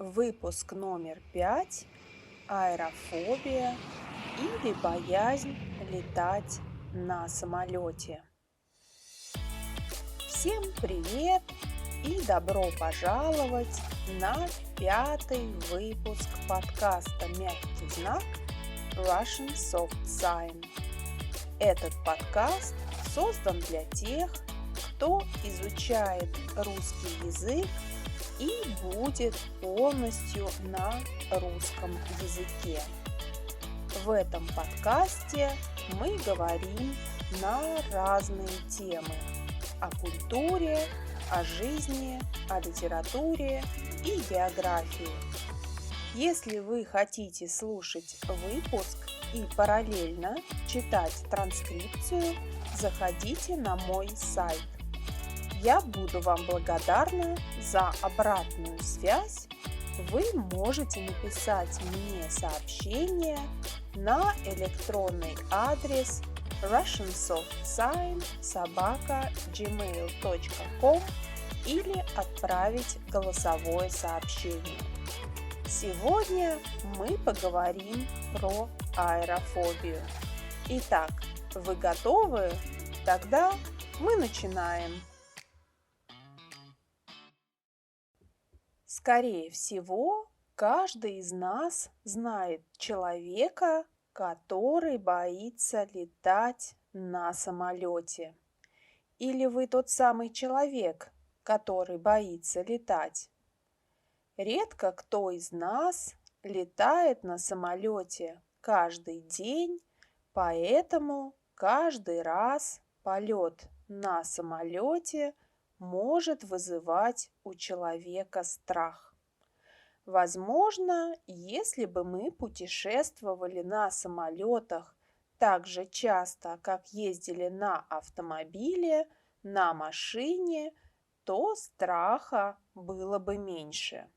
Выпуск номер 5. Аэрофобия или боязнь летать на самолете. Всем привет и добро пожаловать на 5-й выпуск подкаста «Мягкий знак» Russian Soft Sign. Этот подкаст создан для тех, кто изучает русский язык и будет полностью на русском языке. В этом подкасте мы говорим на разные темы: о культуре, о жизни, о литературе и географии. Если вы хотите слушать выпуск и параллельно читать транскрипцию, заходите на мой сайт. Я буду вам благодарна за обратную связь. Вы можете написать мне сообщение на электронный адрес russiansoftscience@gmail.com или отправить голосовое сообщение. Сегодня мы поговорим про аэрофобию. Итак, вы готовы? Тогда мы начинаем. Скорее всего, каждый из нас знает человека, который боится летать на самолете. Или вы тот самый человек, который боится летать? Редко кто из нас летает на самолете каждый день, поэтому каждый раз полет на самолете может вызывать у человека страх. Возможно, если бы мы путешествовали на самолетах так же часто, как ездили на автомобиле, на машине, то страха было бы меньше.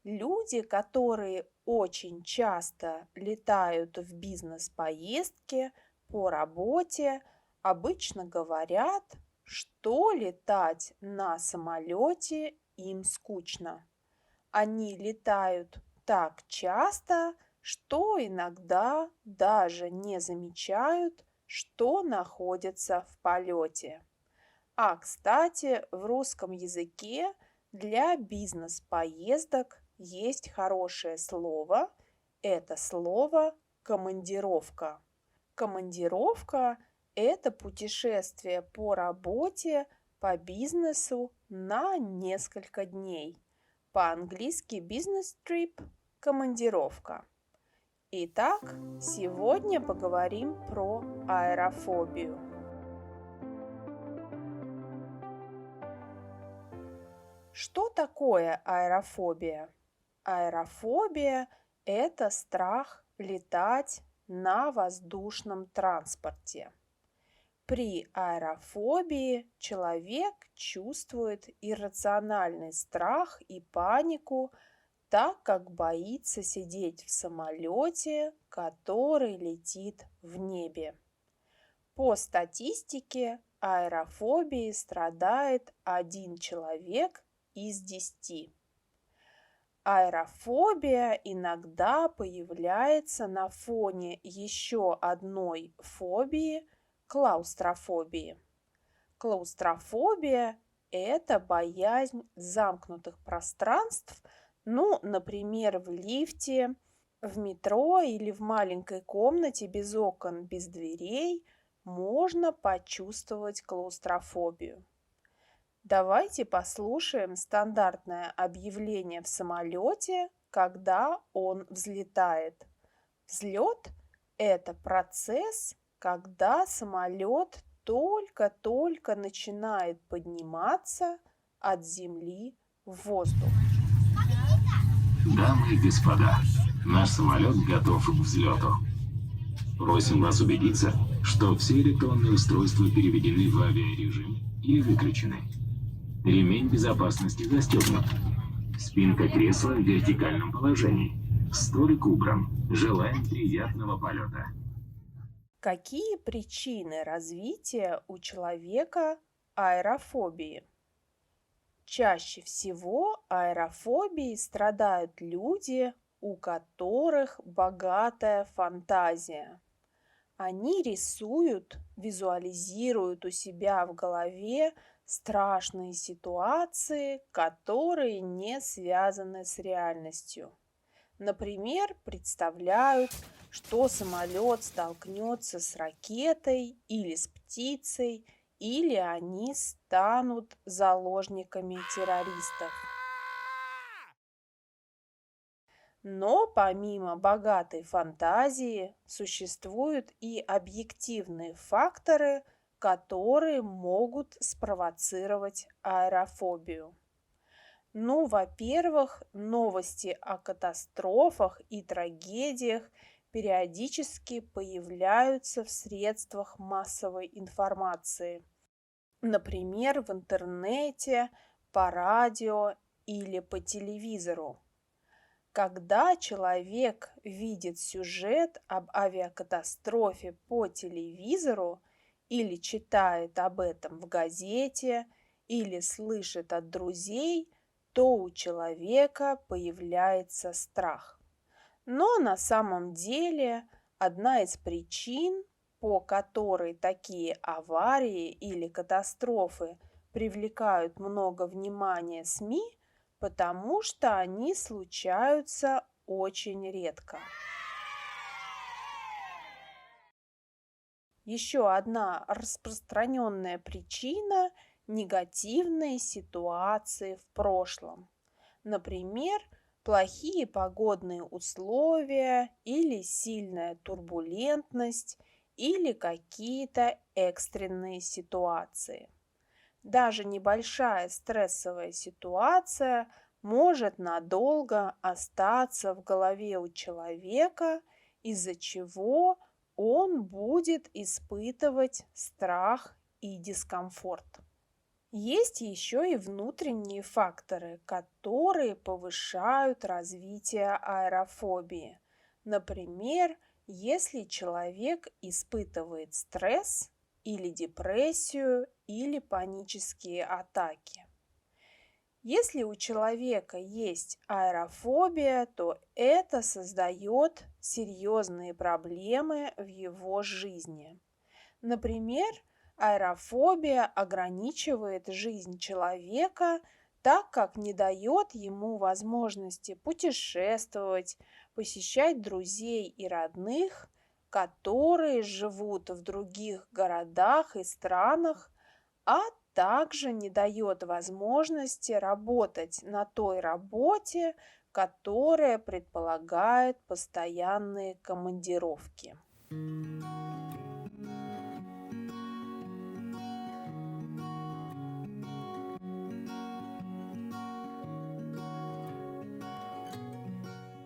Люди, которые очень часто летают в бизнес-поездки по работе, обычно говорят, что летать на самолете им скучно. Они летают так часто, что иногда даже не замечают, что находятся в полете. А, кстати, в русском языке для бизнес-поездок есть хорошее слово. Это слово «командировка». Командировка – это путешествие по работе, по бизнесу на несколько дней. По-английски business trip – командировка. Итак, сегодня поговорим про аэрофобию. Что такое аэрофобия? Аэрофобия – это страх летать на воздушном транспорте. При аэрофобии человек чувствует иррациональный страх и панику, так как боится сидеть в самолете, который летит в небе. По статистике, аэрофобией страдает 1 человек из 10. Аэрофобия иногда появляется на фоне еще одной фобии – клаустрофобии. Клаустрофобия – это боязнь замкнутых пространств, например, в лифте, в метро или в маленькой комнате без окон, без дверей можно почувствовать клаустрофобию. Давайте послушаем стандартное объявление в самолете, когда он взлетает. Взлет – это процесс, когда самолет только-только начинает подниматься от земли в воздух. Дамы и господа, наш самолет готов к взлету. Просим вас убедиться, что все электронные устройства переведены в авиарежим и выключены. Ремень безопасности застегнут. Спинка кресла в вертикальном положении. Столик убран. Желаем приятного полета. Какие причины развития у человека аэрофобии? Чаще всего аэрофобией страдают люди, у которых богатая фантазия. Они рисуют, визуализируют у себя в голове страшные ситуации, которые не связаны с реальностью. Например, представляют, что самолет столкнется с ракетой или с птицей, или они станут заложниками террористов. Но помимо богатой фантазии существуют и объективные факторы, которые могут спровоцировать аэрофобию. Ну, во-первых, новости о катастрофах и трагедиях периодически появляются в средствах массовой информации. Например, в интернете, по радио или по телевизору. Когда человек видит сюжет об авиакатастрофе по телевизору или читает об этом в газете, или слышит от друзей, то у человека появляется страх. Но на самом деле одна из причин, по которой такие аварии или катастрофы привлекают много внимания СМИ, потому что они случаются очень редко. Еще одна распространенная причина – негативные ситуации в прошлом. Например, плохие погодные условия или сильная турбулентность или какие-то экстренные ситуации. Даже небольшая стрессовая ситуация может надолго остаться в голове у человека, из-за чего он будет испытывать страх и дискомфорт. Есть еще и внутренние факторы, которые повышают развитие аэрофобии. Например, если человек испытывает стресс или депрессию или панические атаки. Если у человека есть аэрофобия, то это создает серьезные проблемы в его жизни. Например, аэрофобия ограничивает жизнь человека, так как не дает ему возможности путешествовать, посещать друзей и родных, которые живут в других городах и странах, а также не дает возможности работать на той работе, которая предполагает постоянные командировки.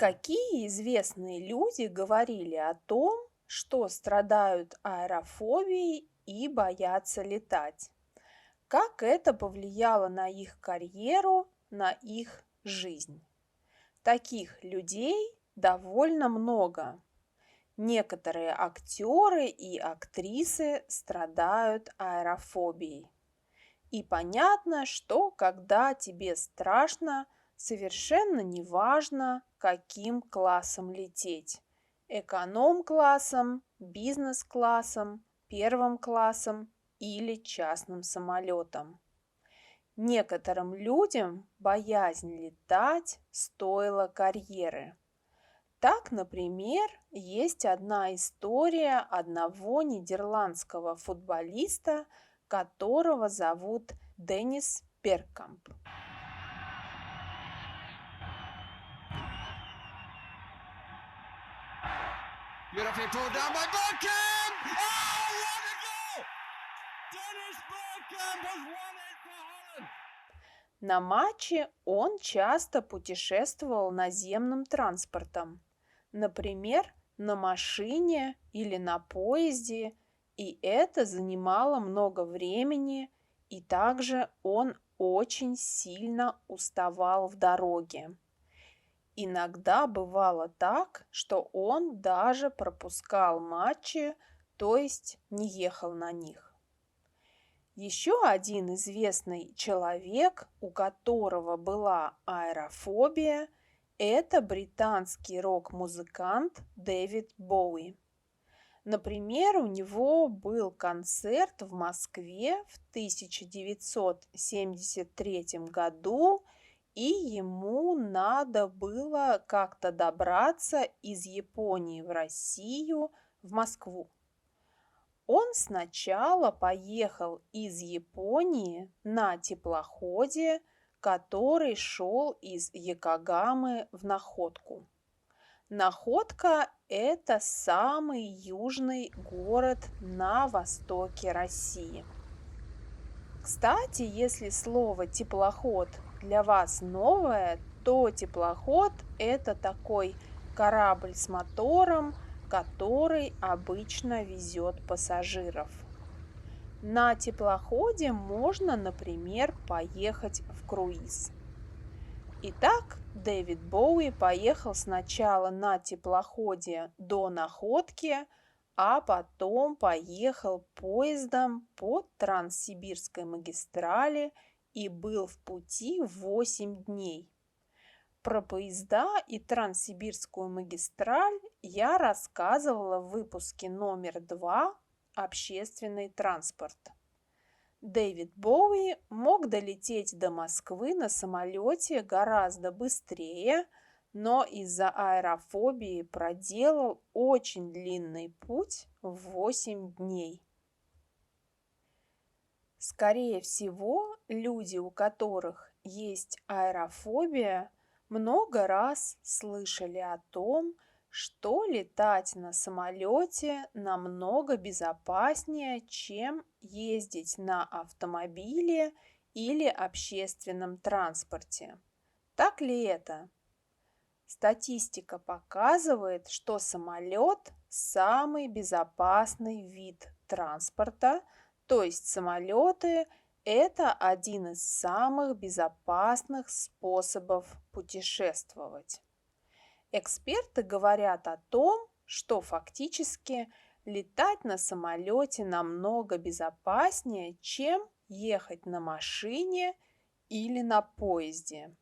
Какие известные люди говорили о том, что страдают аэрофобией и боятся летать? Как это повлияло на их карьеру, на их жизнь? Таких людей довольно много. Некоторые актеры и актрисы страдают аэрофобией. И понятно, что когда тебе страшно, совершенно не важно, каким классом лететь. Эконом-классом, бизнес-классом, первым классом или частным самолетом. Некоторым людям боязнь летать стоила карьеры. Так, например, есть одна история одного нидерландского футболиста, которого зовут Деннис Бергкамп. Beautifully pulled down by Bergkamp! Oh, what a goal! Dennis Bergkamp has won it for Holland! На матче он часто путешествовал наземным транспортом, например, на машине или на поезде, и это занимало много времени, и также он очень сильно уставал в дороге. Иногда бывало так, что он даже пропускал матчи, то есть не ехал на них. Еще один известный человек, у которого была аэрофобия, это британский рок-музыкант Дэвид Боуи. Например, у него был концерт в Москве в 1973 году, и ему надо было как-то добраться из Японии в Россию, в Москву. Он сначала поехал из Японии на теплоходе, который шел из Якогамы в Находку. Находка – это самый южный город на востоке России. Кстати, если слово «теплоход» для вас новое, то теплоход – это такой корабль с мотором, который обычно везет пассажиров. На теплоходе можно, например, поехать в круиз. Итак, Дэвид Боуи поехал сначала на теплоходе до Находки, а потом поехал поездом по Транссибирской магистрали и был в пути 8 дней. Про поезда и Транссибирскую магистраль я рассказывала в выпуске номер 2 «Общественный транспорт». Дэвид Боуи мог долететь до Москвы на самолете гораздо быстрее, но из-за аэрофобии проделал очень длинный путь в 8 дней. Скорее всего, люди, у которых есть аэрофобия, много раз слышали о том, что летать на самолете намного безопаснее, чем ездить на автомобиле или общественном транспорте. Так ли это? Статистика показывает, что самолет – самый безопасный вид транспорта, то есть самолеты – это один из самых безопасных способов путешествовать. Эксперты говорят о том, что фактически летать на самолете намного безопаснее, чем ехать на машине или на поезде.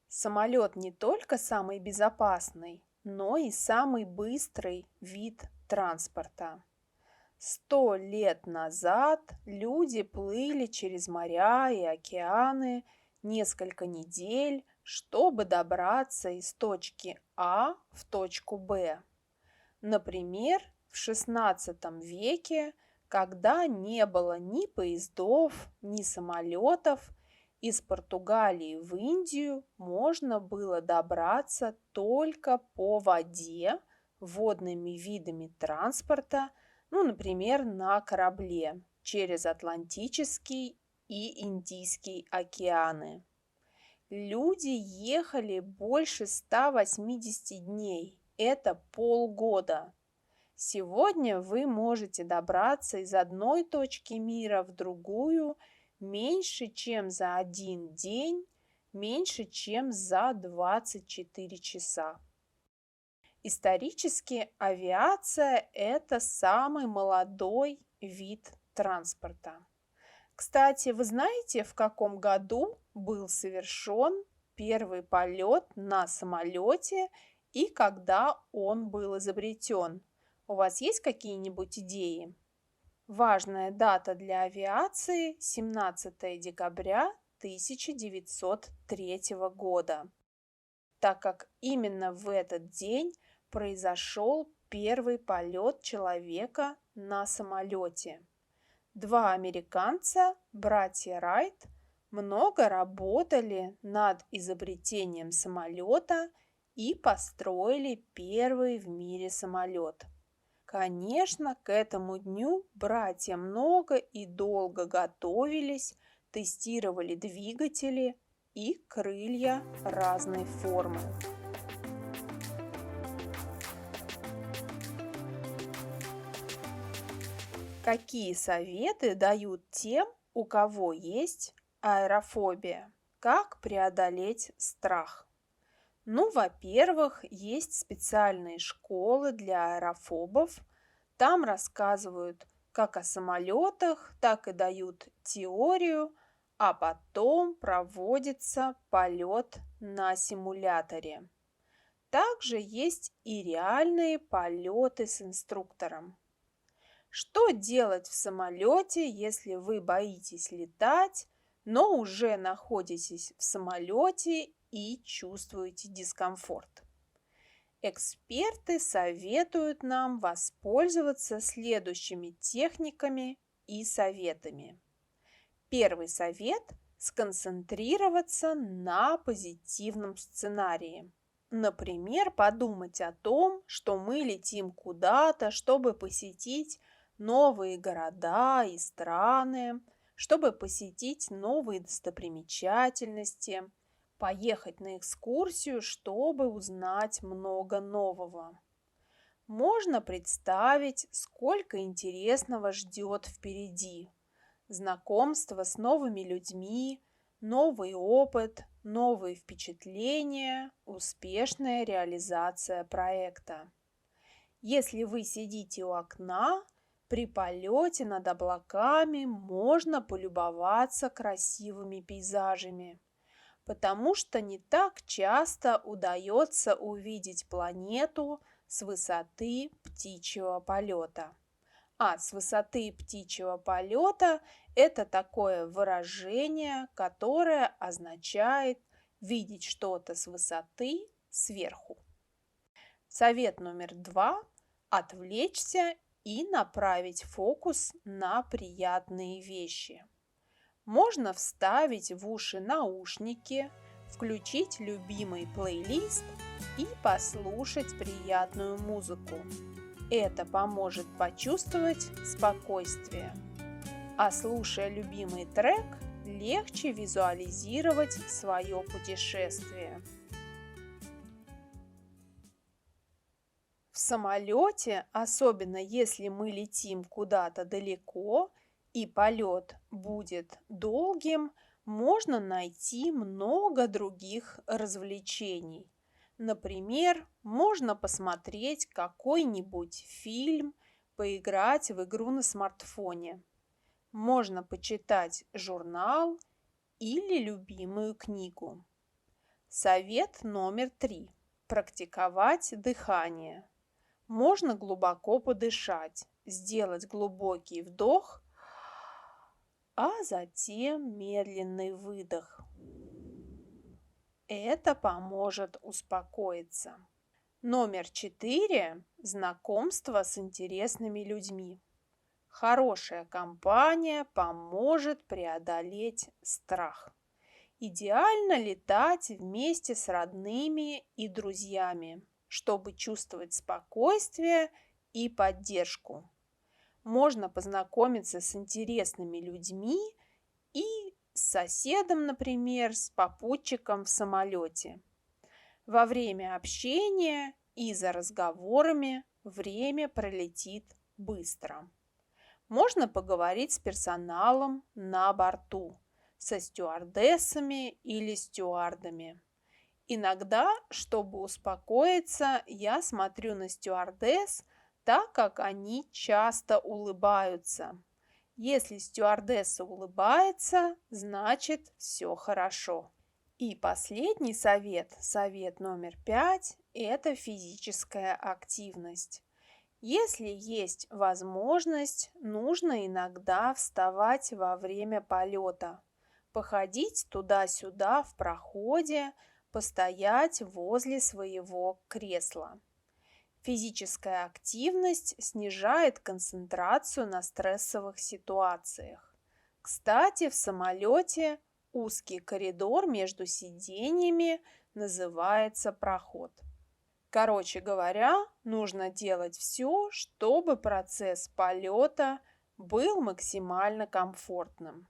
Самолет не только самый безопасный, но и самый быстрый вид транспорта. 100 лет назад люди плыли через моря и океаны несколько недель, чтобы добраться из точки А в точку Б. Например, в XVI веке, когда не было ни поездов, ни самолетов, из Португалии в Индию можно было добраться только по воде, водными видами транспорта, например, на корабле через Атлантический и Индийский океаны. Люди ехали больше 180 дней, это полгода. Сегодня вы можете добраться из одной точки мира в другую меньше, чем за один день, меньше, чем за 24 часа. Исторически авиация – это самый молодой вид транспорта. Кстати, вы знаете, в каком году был совершен первый полет на самолете и когда он был изобретен? У вас есть какие-нибудь идеи? Важная дата для авиации – 17 декабря 1903 года, так как именно в этот день произошел первый полет человека на самолете. Два американца, братья Райт, много работали над изобретением самолета и построили первый в мире самолет. Конечно, к этому дню братья много и долго готовились, тестировали двигатели и крылья разной формы. Какие советы дают тем, у кого есть аэрофобия? Как преодолеть страх? Во-первых, есть специальные школы для аэрофобов. Там рассказывают, как о самолетах, так и дают теорию, а потом проводится полет на симуляторе. Также есть и реальные полеты с инструктором. Что делать в самолете, если вы боитесь летать, но уже находитесь в самолете и чувствуете дискомфорт? Эксперты советуют нам воспользоваться следующими техниками и советами. Первый совет – сконцентрироваться на позитивном сценарии. Например, подумать о том, что мы летим куда-то, чтобы посетить новые города и страны, чтобы посетить новые достопримечательности, поехать на экскурсию, чтобы узнать много нового. Можно представить, сколько интересного ждет впереди. Знакомство с новыми людьми, новый опыт, новые впечатления, успешная реализация проекта. Если вы сидите у окна, при полете над облаками можно полюбоваться красивыми пейзажами, потому что не так часто удается увидеть планету с высоты птичьего полета. А с высоты птичьего полета это такое выражение, которое означает видеть что-то с высоты сверху. Совет номер 2 – отвлечься и направить фокус на приятные вещи. Можно вставить в уши наушники, включить любимый плейлист и послушать приятную музыку. Это поможет почувствовать спокойствие. А слушая любимый трек, легче визуализировать свое путешествие. В самолете, особенно если мы летим куда-то далеко и полет будет долгим, можно найти много других развлечений. Например, можно посмотреть какой-нибудь фильм, поиграть в игру на смартфоне. Можно почитать журнал или любимую книгу. Совет номер 3. Практиковать дыхание. Можно глубоко подышать, сделать глубокий вдох, а затем медленный выдох. Это поможет успокоиться. Номер 4. Знакомство с интересными людьми. Хорошая компания поможет преодолеть страх. Идеально летать вместе с родными и друзьями, чтобы чувствовать спокойствие и поддержку. Можно познакомиться с интересными людьми и с соседом, например, с попутчиком в самолете. Во время общения и за разговорами время пролетит быстро. Можно поговорить с персоналом на борту, со стюардессами или стюардами. Иногда, чтобы успокоиться, я смотрю на стюардесс, так как они часто улыбаются. Если стюардесса улыбается, значит все хорошо. И последний совет, совет номер 5, это физическая активность. Если есть возможность, нужно иногда вставать во время полета, походить туда-сюда в проходе, постоять возле своего кресла. Физическая активность снижает концентрацию на стрессовых ситуациях. Кстати, в самолете узкий коридор между сиденьями называется проход. Короче говоря, нужно делать все, чтобы процесс полета был максимально комфортным.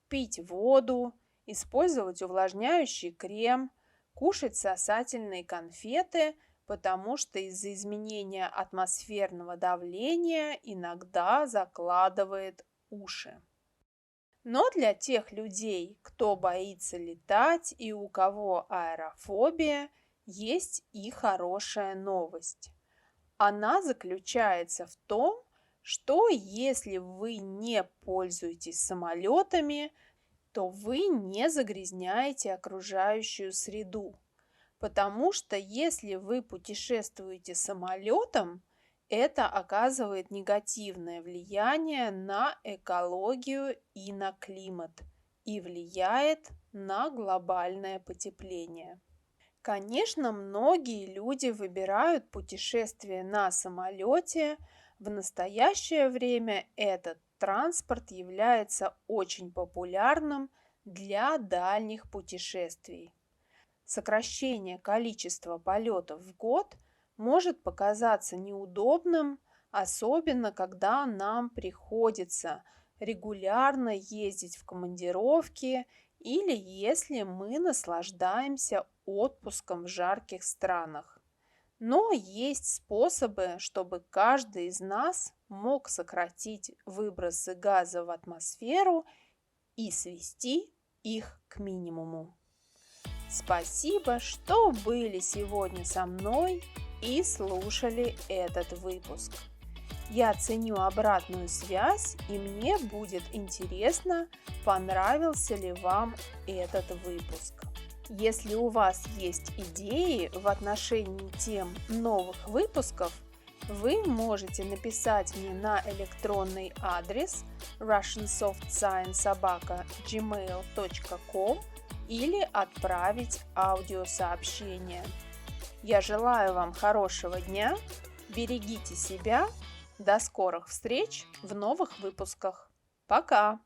Пить воду, использовать увлажняющий крем, кушать сосательные конфеты, потому что из-за изменения атмосферного давления иногда закладывает уши. Но для тех людей, кто боится летать и у кого аэрофобия, есть и хорошая новость. Она заключается в том, что если вы не пользуетесь самолетами, то вы не загрязняете окружающую среду. Потому что если вы путешествуете самолетом, это оказывает негативное влияние на экологию и на климат и влияет на глобальное потепление. Конечно, многие люди выбирают путешествие на самолете. В настоящее время этот транспорт является очень популярным для дальних путешествий. Сокращение количества полетов в год может показаться неудобным, особенно когда нам приходится регулярно ездить в командировки или если мы наслаждаемся отпуском в жарких странах. Но есть способы, чтобы каждый из нас мог сократить выбросы газа в атмосферу и свести их к минимуму. Спасибо, что были сегодня со мной и слушали этот выпуск. Я ценю обратную связь, и мне будет интересно, понравился ли вам этот выпуск. Если у вас есть идеи в отношении тем новых выпусков, вы можете написать мне на электронный адрес russiansoftscience@gmail.com или отправить аудиосообщение. Я желаю вам хорошего дня, берегите себя, до скорых встреч в новых выпусках. Пока!